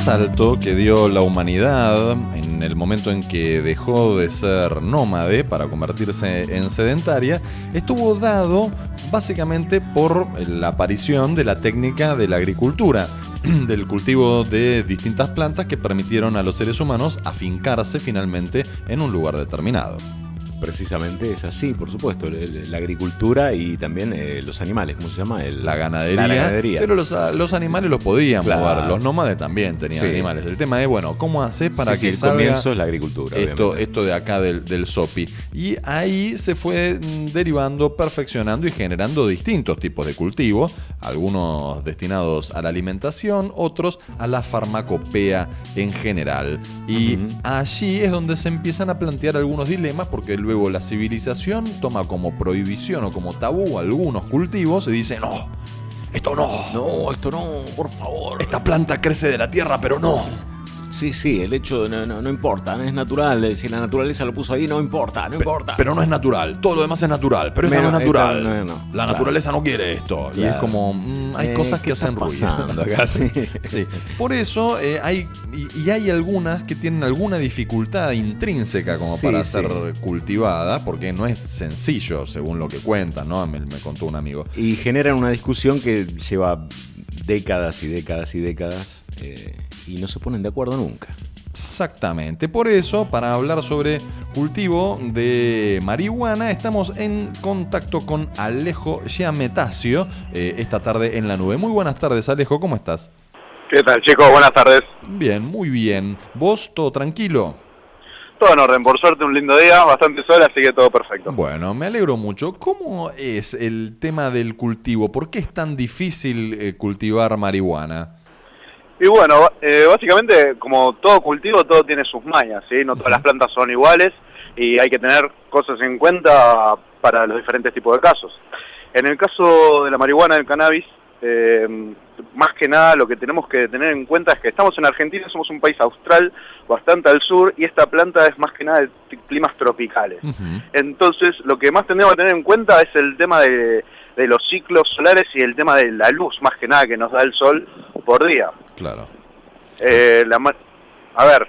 salto que dio la humanidad en el momento en que dejó de ser nómade para convertirse en sedentaria estuvo dado básicamente por la aparición de la técnica de la agricultura, del cultivo de distintas plantas que permitieron a los seres humanos afincarse finalmente en un lugar determinado. Precisamente es así, por supuesto, la agricultura y también los animales, ¿cómo se llama? La ganadería. Pero los animales los podían mover, los nómades también tenían animales. El tema es, bueno, ¿cómo hace para que salga? El comienzo es la agricultura. Esto de acá del SOPI. Y ahí se fue derivando, perfeccionando y generando distintos tipos de cultivos, algunos destinados a la alimentación, otros a la farmacopea en general. Y allí es donde se empiezan a plantear algunos dilemas, porque luego la civilización toma como prohibición o como tabú algunos cultivos y dice, no, esto no, por favor. Esta planta crece de la tierra, pero no. Sí, el hecho no importa, es natural. Si la naturaleza lo puso ahí, no importa. Pero no es natural, todo lo demás es natural, pero esto no es natural. La naturaleza no quiere esto. Claro. Y es como, hay cosas que hacen ruido. Acá, sí. Por eso hay algunas que tienen alguna dificultad intrínseca como para ser cultivada, porque no es sencillo, según lo que cuentan, ¿no? Me contó un amigo. Y generan una discusión que lleva décadas y décadas y décadas. Y no se ponen de acuerdo nunca. Exactamente. Por eso, para hablar sobre cultivo de marihuana, estamos en contacto con Alejo Giametasio esta tarde en La Nube. Muy buenas tardes, Alejo, ¿cómo estás? ¿Qué tal, chicos? Buenas tardes. Bien, muy bien. ¿Vos, todo tranquilo? Todo en orden, por suerte un lindo día, bastante sol, así que todo perfecto. Bueno, me alegro mucho. ¿Cómo es el tema del cultivo? ¿Por qué es tan difícil cultivar marihuana? Y bueno, básicamente, como todo cultivo, todo tiene sus mañas, ¿sí? No todas las plantas son iguales y hay que tener cosas en cuenta para los diferentes tipos de casos. En el caso de la marihuana, del cannabis, más que nada lo que tenemos que tener en cuenta es que estamos en Argentina, somos un país austral, bastante al sur, y esta planta es más que nada de climas tropicales. Entonces, lo que más tenemos que tener en cuenta es el tema de los ciclos solares y el tema de la luz, más que nada, que nos da el sol por día. Claro. A ver,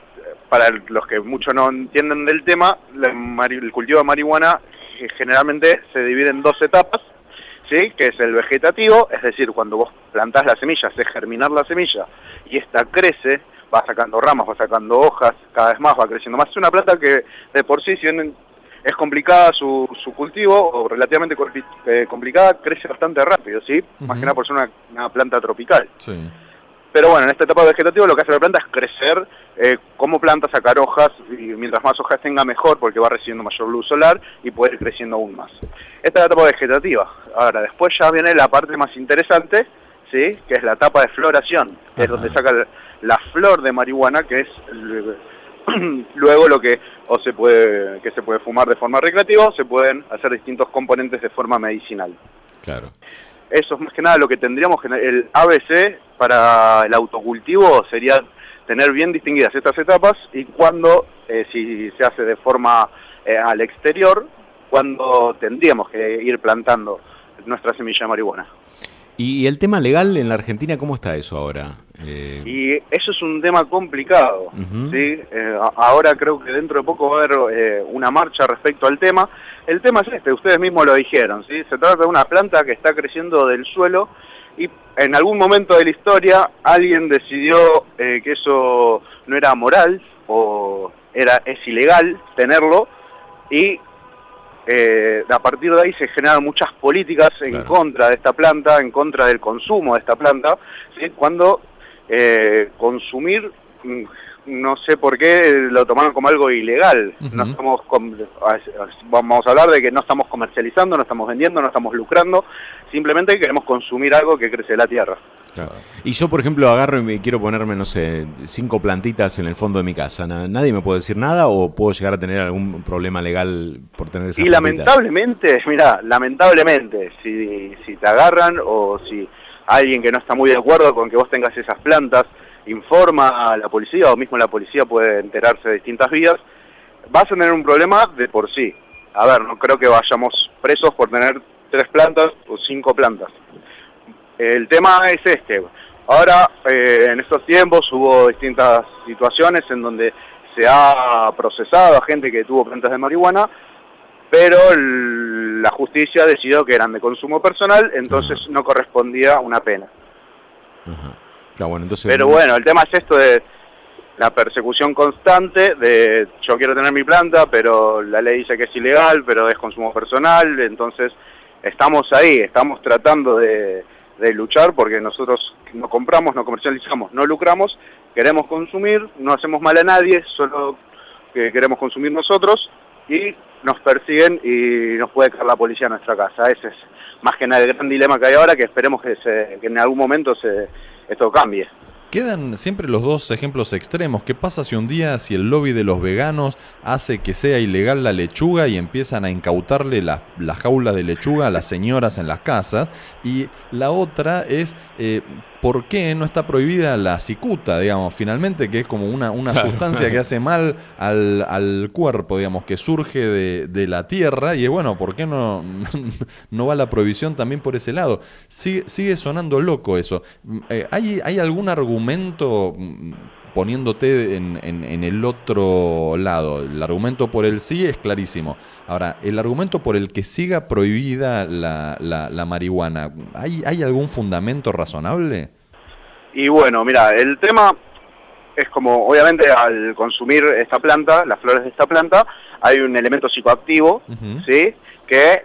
para los que mucho no entienden del tema, el cultivo de marihuana generalmente se divide en dos etapas, ¿sí? Que es el vegetativo, es decir, cuando vos plantás la semilla, haces germinar la semilla y esta crece, va sacando ramas, va sacando hojas, cada vez más va creciendo más. Es una planta que de por sí, si bien es complicada su cultivo, o relativamente complicada, crece bastante rápido, ¿sí? Más que nada por ser una planta tropical. Sí. Pero bueno, en esta etapa vegetativa lo que hace la planta es crecer como planta, sacar hojas, y mientras más hojas tenga mejor, porque va recibiendo mayor luz solar y puede ir creciendo aún más. Esta es la etapa vegetativa. Ahora, después ya viene la parte más interesante, ¿sí? Que es la etapa de floración, que es donde saca la flor de marihuana, que es luego lo que se puede fumar de forma recreativa, o se pueden hacer distintos componentes de forma medicinal. Claro. Eso es más que nada lo que tendríamos que... El ABC para el autocultivo sería tener bien distinguidas estas etapas y cuando, si se hace de forma al exterior, cuando tendríamos que ir plantando nuestra semilla de marihuana. ¿Y el tema legal en la Argentina, cómo está eso ahora? Y eso es un tema complicado, ¿sí? Ahora creo que dentro de poco va a haber una marcha respecto al tema. El tema es ustedes mismos lo dijeron, ¿sí? Se trata de una planta que está creciendo del suelo y en algún momento de la historia alguien decidió que eso no era moral o es ilegal tenerlo y a partir de ahí se generan muchas políticas en contra de esta planta, en contra del consumo de esta planta, ¿sí? Cuando consumir, no sé por qué lo tomaron como algo ilegal. No estamos vamos a hablar de que no estamos comercializando, no estamos vendiendo, no estamos lucrando, simplemente queremos consumir algo que crece de la tierra. Claro. Y yo, por ejemplo, agarro y me quiero ponerme, no sé, 5 plantitas en el fondo de mi casa. ¿Nadie me puede decir nada o puedo llegar a tener algún problema legal por tener esas plantitas? Lamentablemente, mira, si te agarran o si alguien que no está muy de acuerdo con que vos tengas esas plantas informa a la policía o mismo la policía puede enterarse de distintas vías, vas a tener un problema de por sí. A ver, no creo que vayamos presos por tener 3 plantas o 5 plantas. El tema es Ahora, en estos tiempos hubo distintas situaciones en donde se ha procesado a gente que tuvo plantas de marihuana, pero la justicia decidió que eran de consumo personal, entonces no correspondía una pena. Ajá. Claro, bueno, entonces... Pero bueno, el tema es esto de la persecución constante de yo quiero tener mi planta, pero la ley dice que es ilegal, pero es consumo personal, entonces estamos ahí, estamos tratando de luchar porque nosotros no compramos, no comercializamos, no lucramos, queremos consumir, no hacemos mal a nadie, solo que queremos consumir nosotros y nos persiguen y nos puede caer la policía a nuestra casa. Ese es más que nada el gran dilema que hay ahora, que esperemos que en algún momento esto cambie. Quedan siempre los dos ejemplos extremos. ¿Qué pasa si un día, si el lobby de los veganos hace que sea ilegal la lechuga y empiezan a incautarle las jaulas de lechuga a las señoras en las casas? Y la otra es, ¿por qué no está prohibida la cicuta, digamos, finalmente, que es como una sustancia que hace mal al cuerpo, digamos, que surge de la tierra? Y bueno, ¿por qué no va la prohibición también por ese lado? Sigue sonando loco eso. ¿Hay algún argumento poniéndote en el otro lado? El argumento por el sí es clarísimo. Ahora, el argumento por el que siga prohibida la marihuana, ¿hay algún fundamento razonable? Y bueno, mira, el tema es como, obviamente, al consumir esta planta, las flores de esta planta, hay un elemento psicoactivo, ¿sí? Que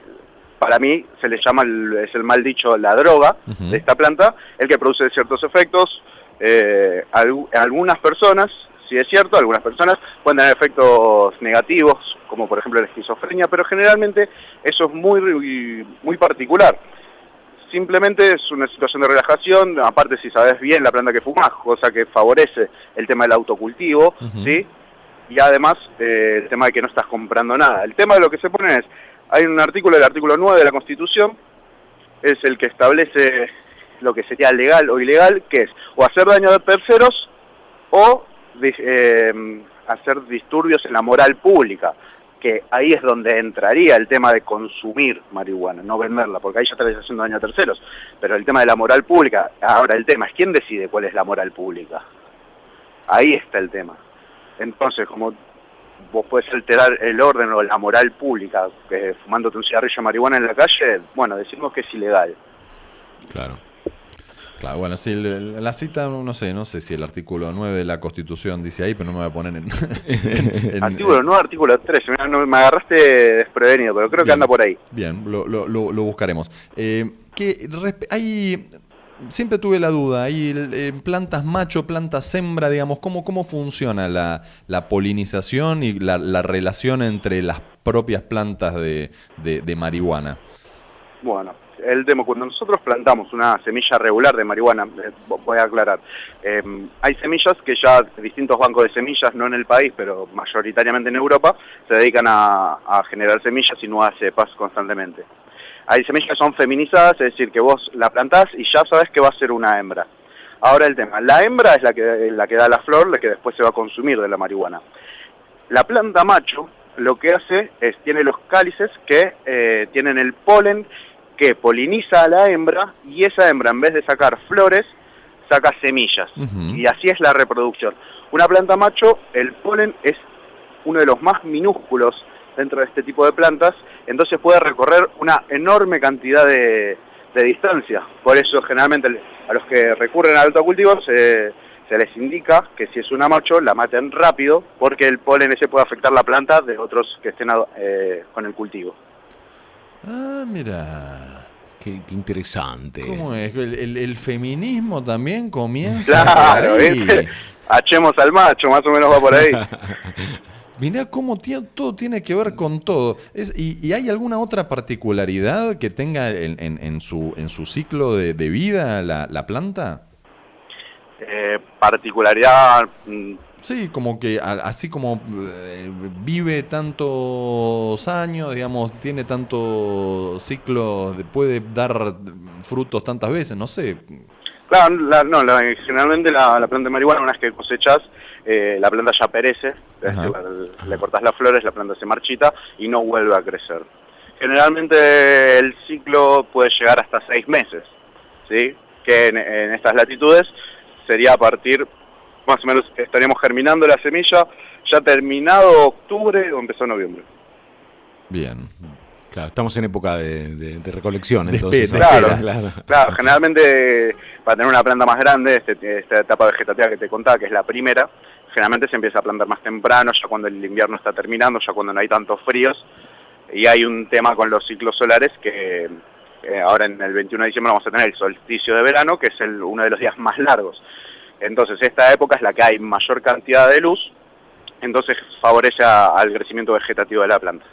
para mí se le llama, es el mal dicho, la droga de esta planta, el que produce ciertos efectos. Algunas personas, si es cierto, algunas personas pueden tener efectos negativos, como por ejemplo la esquizofrenia, pero generalmente eso es muy particular. Simplemente es una situación de relajación, aparte si sabes bien la planta que fumás, cosa que favorece el tema del autocultivo, ¿sí? Y además el tema de que no estás comprando nada. El tema de lo que se pone es, hay un artículo, el artículo 9 de la Constitución, es el que establece lo que sería legal o ilegal, que es o hacer daño a terceros o hacer disturbios en la moral pública, que ahí es donde entraría el tema de consumir marihuana, no venderla, porque ahí ya estarías haciendo daño a terceros. Pero el tema de la moral pública, ahora el tema es ¿quién decide cuál es la moral pública? Ahí está el tema. Entonces, como vos podés alterar el orden o la moral pública fumándote un cigarrillo de marihuana en la calle, bueno, decimos que es ilegal. Claro. Claro, bueno, si la cita, no sé si el artículo 9 de la Constitución dice ahí, pero no me voy a poner en artículo 9, artículo 13, me agarraste desprevenido, pero creo que anda por ahí. Bien, lo buscaremos. Siempre tuve la duda, hay plantas macho, plantas hembra, digamos, ¿cómo funciona la polinización y la relación entre las propias plantas de marihuana? Bueno, el tema, cuando nosotros plantamos una semilla regular de marihuana, voy a aclarar, hay semillas que ya distintos bancos de semillas, no en el país, pero mayoritariamente en Europa, se dedican a generar semillas y nuevas cepas constantemente. Hay semillas que son feminizadas, es decir, que vos la plantás y ya sabes que va a ser una hembra. Ahora el tema, la hembra es la que da la flor, la que después se va a consumir de la marihuana. La planta macho lo que hace es, tiene los cálices que tienen el polen que poliniza a la hembra, y esa hembra en vez de sacar flores, saca semillas. Y así es la reproducción. Una planta macho, el polen es uno de los más minúsculos dentro de este tipo de plantas, entonces puede recorrer una enorme cantidad de distancia. Por eso generalmente a los que recurren al autocultivo se les indica que si es una macho la maten rápido, porque el polen ese puede afectar la planta de otros que estén con el cultivo. Ah, mira. Qué interesante. ¿Cómo es? ¿El feminismo también comienza? Claro, hachemos al macho, más o menos va por ahí. Mirá cómo todo tiene que ver con todo. ¿Y hay alguna otra particularidad que tenga en su ciclo de vida la planta? Particularidad... Sí, como que así como vive tantos años, digamos, tiene tantos ciclos, puede dar frutos tantas veces, no sé. Claro, generalmente la planta de marihuana, una vez que cosechas, la planta ya perece, le cortas las flores, la planta se marchita y no vuelve a crecer. Generalmente el ciclo puede llegar hasta 6 meses, ¿sí? que en estas latitudes sería a partir, más o menos, estaríamos germinando la semilla ya terminado octubre o empezó noviembre. Bien. Claro, estamos en época de recolección, De entonces. espera. Claro, generalmente para tener una planta más grande, esta etapa vegetativa que te contaba, que es la primera, generalmente se empieza a plantar más temprano, ya cuando el invierno está terminando, ya cuando no hay tantos fríos. Y hay un tema con los ciclos solares que ahora en el 21 de diciembre vamos a tener el solsticio de verano, que es uno de los días más largos. Entonces esta época es la que hay mayor cantidad de luz, entonces favorece al crecimiento vegetativo de la planta.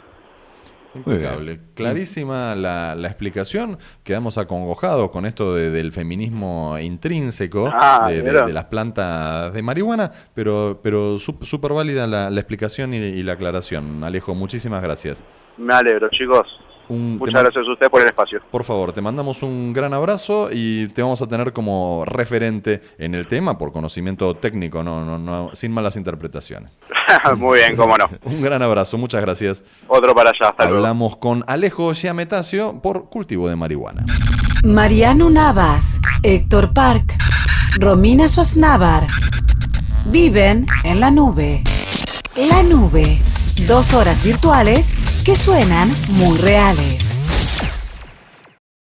Impecable. Clarísima la explicación. Quedamos acongojados con esto del feminismo intrínseco de las plantas de marihuana, pero súper válida la explicación y la aclaración. Alejo, muchísimas gracias. Me alegro, chicos. Muchas gracias a usted por el espacio. Por favor, te mandamos un gran abrazo y te vamos a tener como referente en el tema por conocimiento técnico, no sin malas interpretaciones. Muy bien, cómo no. Un gran abrazo, muchas gracias. Otro para allá, hasta luego. Hablamos con Alejo Giametacio por cultivo de marihuana. Mariano Navas, Héctor Park, Romina Suaznavar viven en la nube. La nube, 2 horas virtuales que suenan muy reales.